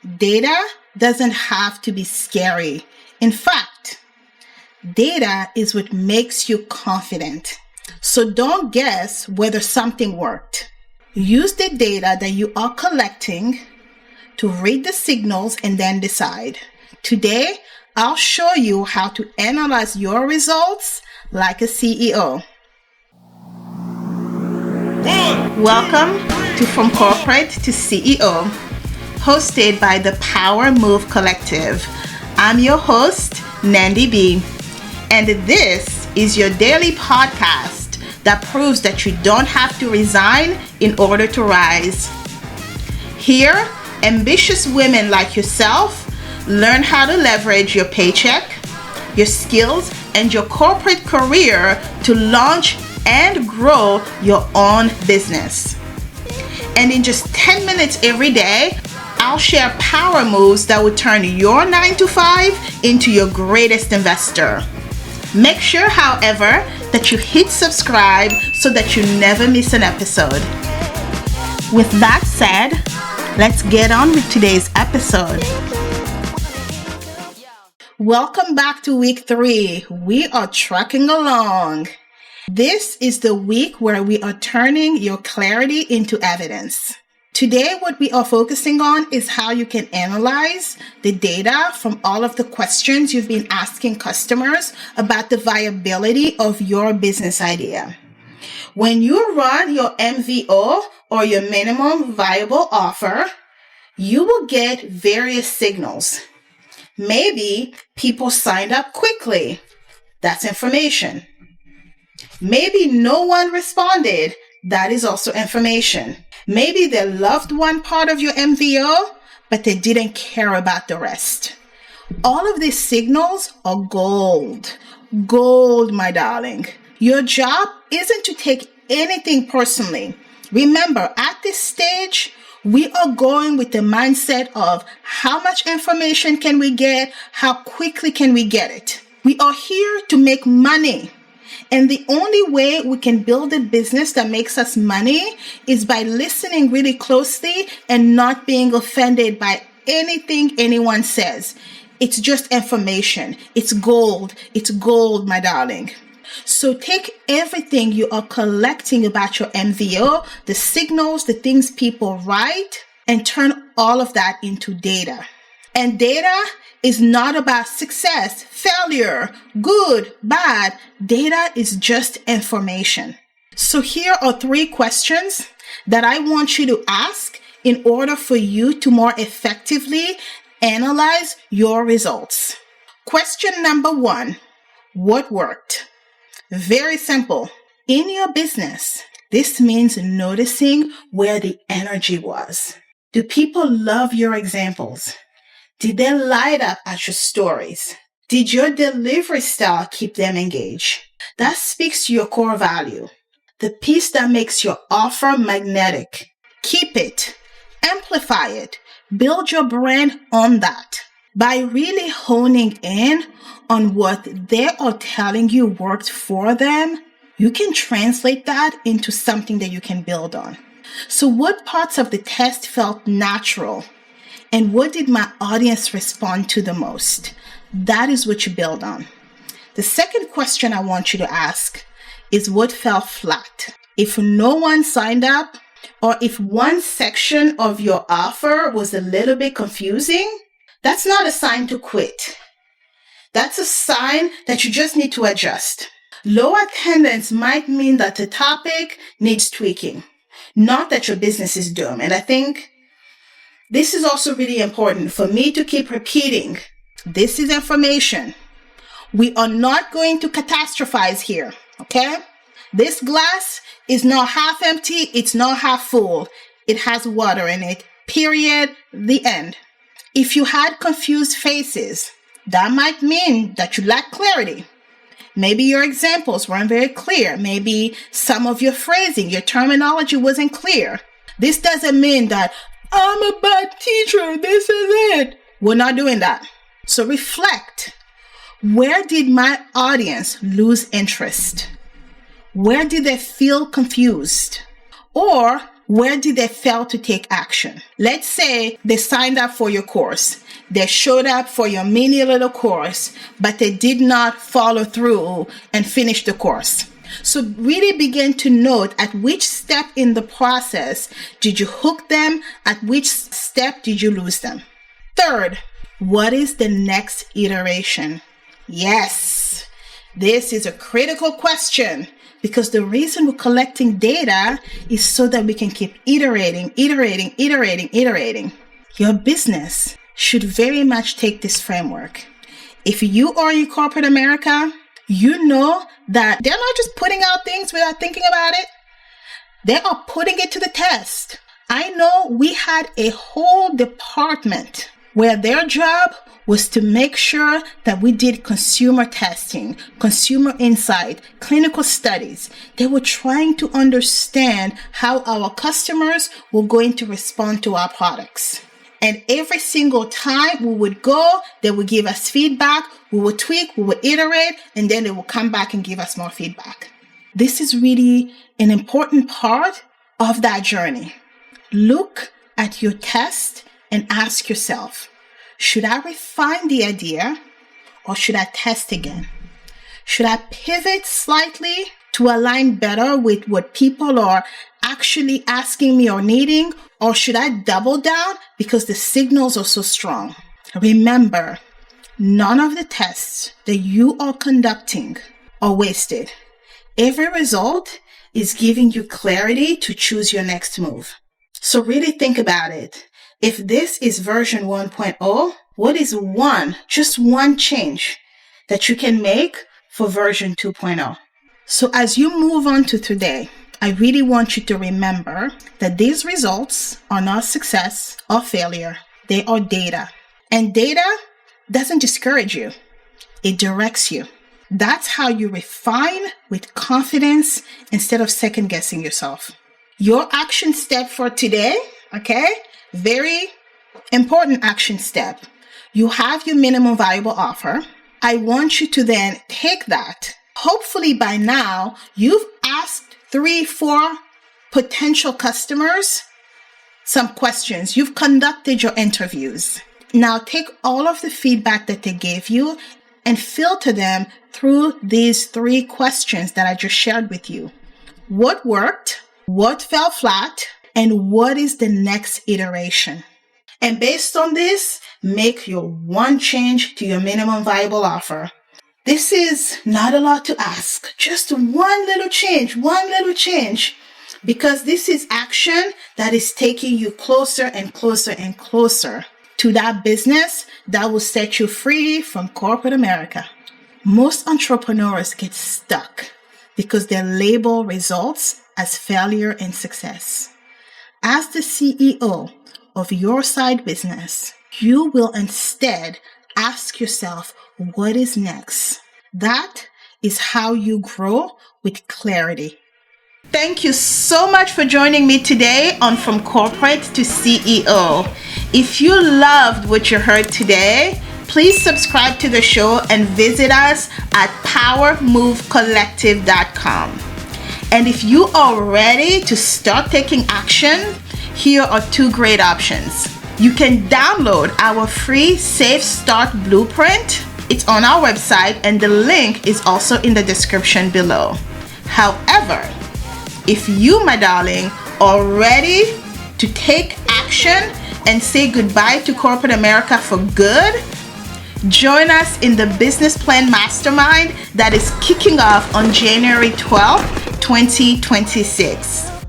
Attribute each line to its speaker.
Speaker 1: data doesn't have to be scary. In fact, data is what makes you confident. So don't guess whether something worked. Use the data that you are collecting to read the signals and then decide. Today, I'll show you how to analyze your results like a CEO. Welcome to From Corporate to CEO, hosted by the Power Move Collective. I'm your host, Nandy B, and this is your daily podcast that proves that you don't have to resign in order to rise. Here, ambitious women like yourself learn how to leverage your paycheck, your skills, and your corporate career to launch and grow your own business. And in just 10 minutes every day, I'll share power moves that will turn your 9-to-5 into your greatest investor. Make sure, however, that you hit subscribe so that you never miss an episode. With that said, let's get on with today's episode. Welcome back to week 3. We are trucking along. This is the week where we are turning your clarity into evidence. Today, what we are focusing on is how you can analyze the data from all of the questions you've been asking customers about the viability of your business idea. When you run your MVO or your minimum viable offer, you will get various signals. Maybe people signed up quickly. That's information. Maybe no one responded. That is also information. Maybe they loved one part of your MVO, but they didn't care about the rest. All of these signals are gold. Gold, my darling. Your job isn't to take anything personally. Remember, at this stage, we are going with the mindset of how much information can we get? How quickly can we get it? We are here to make money. And the only way we can build a business that makes us money is by listening really closely and not being offended by anything anyone says. It's just information. It's gold. It's gold, my darling. So take everything you are collecting about your MVO, the signals, the things people write, and turn all of that into data. And data is not about success, failure, good, bad. Data is just information. So here are 3 questions that I want you to ask in order for you to more effectively analyze your results. Question number 1, what worked? Very simple. In your business, this means noticing where the energy was. Do people love your examples? Did they light up at your stories? Did your delivery style keep them engaged? That speaks to your core value, the piece that makes your offer magnetic. Keep it, amplify it, build your brand on that. By really honing in on what they are telling you worked for them, you can translate that into something that you can build on. So what parts of the test felt natural? And what did my audience respond to the most? That is what you build on. The second question I want you to ask is what fell flat? If no one signed up, or if one section of your offer was a little bit confusing, that's not a sign to quit. That's a sign that you just need to adjust. Low attendance might mean that the topic needs tweaking, not that your business is doomed. And I think this is also really important for me to keep repeating. This is information. We are not going to catastrophize here, okay? This glass is not half empty. It's not half full. It has water in it. Period. The end. If you had confused faces, that might mean that you lack clarity. Maybe your examples weren't very clear. Maybe some of your phrasing, your terminology wasn't clear. This doesn't mean that I'm a bad teacher. This is it. We're not doing that. So reflect. Where did my audience lose interest? Where did they feel confused? Or Where did they fail to take action? Let's say they signed up for your course. They showed up for your mini little course, but they did not follow through and finish the course. So really begin to note at which step in the process did you hook them? At which step did you lose them? Third, what is the next iteration? Yes, this is a critical question because the reason we're collecting data is so that we can keep iterating. Your business should very much take this framework. If you are in corporate America, you know that they're not just putting out things without thinking about it. They are putting it to the test. I know we had a whole department where their job was to make sure that we did consumer testing, consumer insight, clinical studies. They were trying to understand how our customers were going to respond to our products. And every single time we would go, they would give us feedback, we would tweak, we would iterate, and then they would come back and give us more feedback. This is really an important part of that journey. Look at your test and ask yourself, should I refine the idea or should I test again? Should I pivot slightly to align better with what people are actually asking me or needing? Or should I double down because the signals are so strong? Remember, none of the tests that you are conducting are wasted. Every result is giving you clarity to choose your next move. So really think about it. If this is version 1.0, what is just one change that you can make for version 2.0? So as you move on to today, I really want you to remember that these results are not success or failure. They are data. And data doesn't discourage you. It directs you. That's how you refine with confidence instead of second guessing yourself. Your action step for today, very important action step. You have your minimum viable offer. I want you to then take that. Hopefully by now, you've asked 3-4 potential customers some questions. You've conducted your interviews. Now take all of the feedback that they gave you and filter them through these 3 questions that I just shared with you. What worked? What fell flat? And what is the next iteration? And based on this, make your one change to your minimum viable offer. This is not a lot to ask. Just one little change, because this is action that is taking you closer and closer and closer to that business that will set you free from corporate America. Most entrepreneurs get stuck because they label results as failure and success. As the CEO of your side business, you will instead ask yourself, what is next? That is how you grow with clarity. Thank you so much for joining me today on From Corporate to CEO. If you loved what you heard today, please subscribe to the show and visit us at powermovecollective.com. And if you are ready to start taking action, here are 2 great options. You can download our free Safe Start Blueprint. It's on our website and the link is also in the description below. However, if you, my darling, are ready to take action and say goodbye to corporate America for good, join us in the Business Plan Mastermind that is kicking off on January 12th, 2026.